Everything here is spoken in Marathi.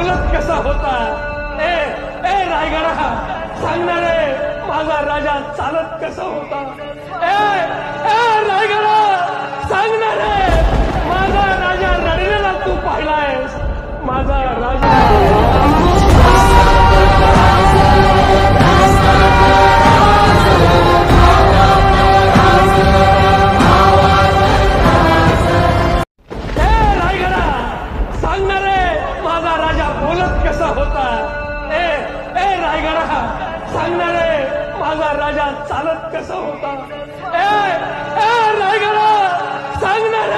बोलत कसा होता. ए ए रायगडा सांगणार रे माझा राजा चालत कसा होता. ए ए रायगडा सांगणार रे माझा राजा रडलेला तू पाहिलायस. माझा राजा कसा होता. ए ए रायगडा सांगणार रे माझा राजा चालत कसा होता. ए ए रायगडा सांगणार